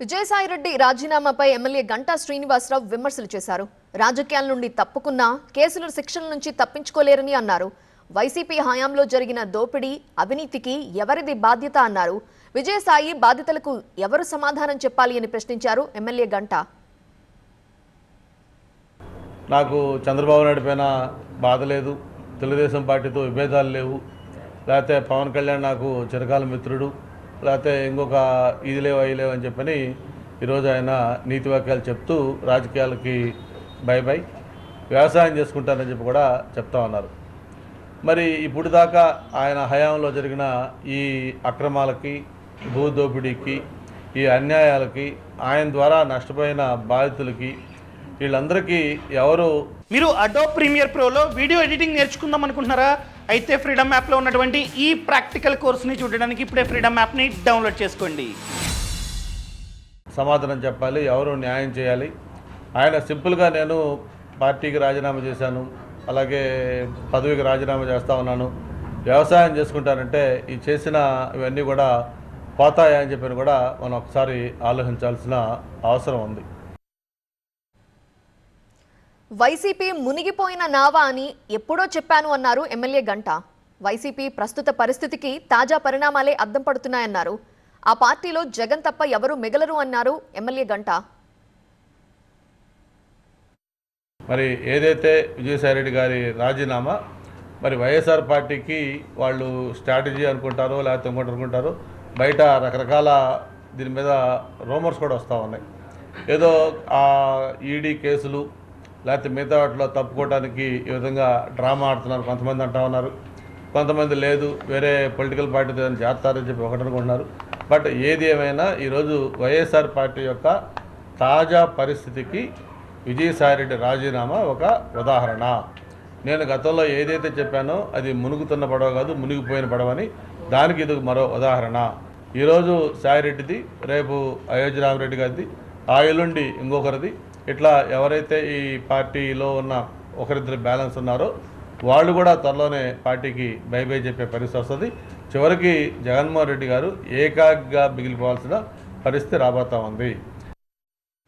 Vijayasai Reddy రాజీనామాపై MLA Ganta Srinivasarao విమర్శలు చేశారు. రాజకీయాల నుండి తప్పుకున్నా కేసుల శిక్షల నుంచి తప్పించుకోలేరని అన్నారు. వైసీపీ హయాంలో జరిగిన దోపిడీ అవినీతికి ఎవరిది బాధ్యత అన్నారు. విజయసాయి బాధితులకు ఎవరు సమాధానం చెప్పాలి అని ప్రశ్నించారు ఎమ్మెల్యే గంటా. నాకు చంద్రబాబు నాయుడు పైన బాధ లేదు, తెలుగుదేశం పార్టీతో విభేదాలు లేవు, లేకపోతే పవన్ కళ్యాణ్ నాకు చిరకాల మిత్రుడు, లేకపోతే ఇంకొక ఇది లేవు అవి లేవు అని చెప్పని ఈరోజు ఆయన నీతి వాక్యాలు చెప్తూ రాజకీయాలకి బై బై వ్యవసాయం చేసుకుంటారని చెప్పి కూడా చెప్తా ఉన్నారు. మరి ఇప్పుడు దాకా ఆయన హయాంలో జరిగిన ఈ అక్రమాలకి, భూదోపిడీకి, ఈ అన్యాయాలకి, ఆయన ద్వారా నష్టపోయిన బాధితులకి వీళ్ళందరికీ ఎవరు? మీరు అడోబ్ ప్రీమియర్ ప్రోలో వీడియో ఎడిటింగ్ నేర్చుకుందాం అనుకుంటున్నారా? అయితే ఫ్రీడమ్ యాప్లో ఉన్నటువంటి ఈ ప్రాక్టికల్ కోర్సుని చూడడానికి ఇప్పుడే ఫ్రీడమ్ యాప్ని డౌన్లోడ్ చేసుకోండి. సమాధానం చెప్పాలి, ఎవరు న్యాయం చేయాలి. ఆయన సింపుల్గా నేను పార్టీకి రాజీనామా చేశాను, అలాగే పదవికి రాజీనామా చేస్తూ ఉన్నాను, వ్యవసాయం చేసుకుంటానంటే ఈ చేసిన ఇవన్నీ కూడా పోతాయా అని చెప్పని కూడా మనం ఒకసారి ఆలోచించాల్సిన అవసరం ఉంది. వైసీపీ మునిగిపోయిన నావా అని ఎప్పుడో చెప్పాను అన్నారు ఎమ్మెల్యే గంటా. వైసీపీ ప్రస్తుత పరిస్థితికి తాజా పరిణామాలే అద్దం పడుతున్నాయన్నారు. ఆ పార్టీలో జగన్ తప్ప ఎవరు మిగలరు అన్నారు ఎమ్మెల్యే గంటా. మరి ఏదైతే విజయసాయిరెడ్డి గారి రాజీనామా మరి వైఎస్ఆర్ పార్టీకి వాళ్ళు స్ట్రాటజీ అనుకుంటారో లేకపోతే ఇంకోటి అనుకుంటారో, బయట రకరకాల దీని మీద రూమర్స్ కూడా వస్తూ ఉన్నాయి. ఏదో ఆ ఈడీ కేసులు లేకపోతే మిగతా వాటిలో తప్పుకోవడానికి ఈ విధంగా డ్రామా ఆడుతున్నారు కొంతమంది అంటా ఉన్నారు. కొంతమంది లేదు, వేరే పొలిటికల్ పార్టీ ఏదైనా చేస్తారని చెప్పి ఒకటి అనుకుంటున్నారు. బట్ ఏది ఏమైనా ఈరోజు వైఎస్ఆర్ పార్టీ యొక్క తాజా పరిస్థితికి విజయసాయిరెడ్డి రాజీనామా ఒక ఉదాహరణ. నేను గతంలో ఏదైతే చెప్పానో అది మునుగుతున్న పడవ కాదు, మునిగిపోయిన పడవని, దానికి ఇది మరో ఉదాహరణ. ఈరోజు సాయిరెడ్డిది, రేపు అయోధ్య రామరెడ్డి గారిది, ఆ ఎల్లుండి ఇంకొకరిది, ఇట్లా ఎవరైతే ఈ పార్టీలో ఉన్న ఒకరిద్దరు బ్యాలెన్స్ ఉన్నారో వాళ్ళు కూడా త్వరలోనే పార్టీకి బై బై చెప్పే పరిస్థితి వస్తుంది. చివరికి జగన్మోహన్ రెడ్డి గారు ఏకాగ్గా మిగిలిపోవాల్సిన పరిస్థితి రాబోతూ ఉంది.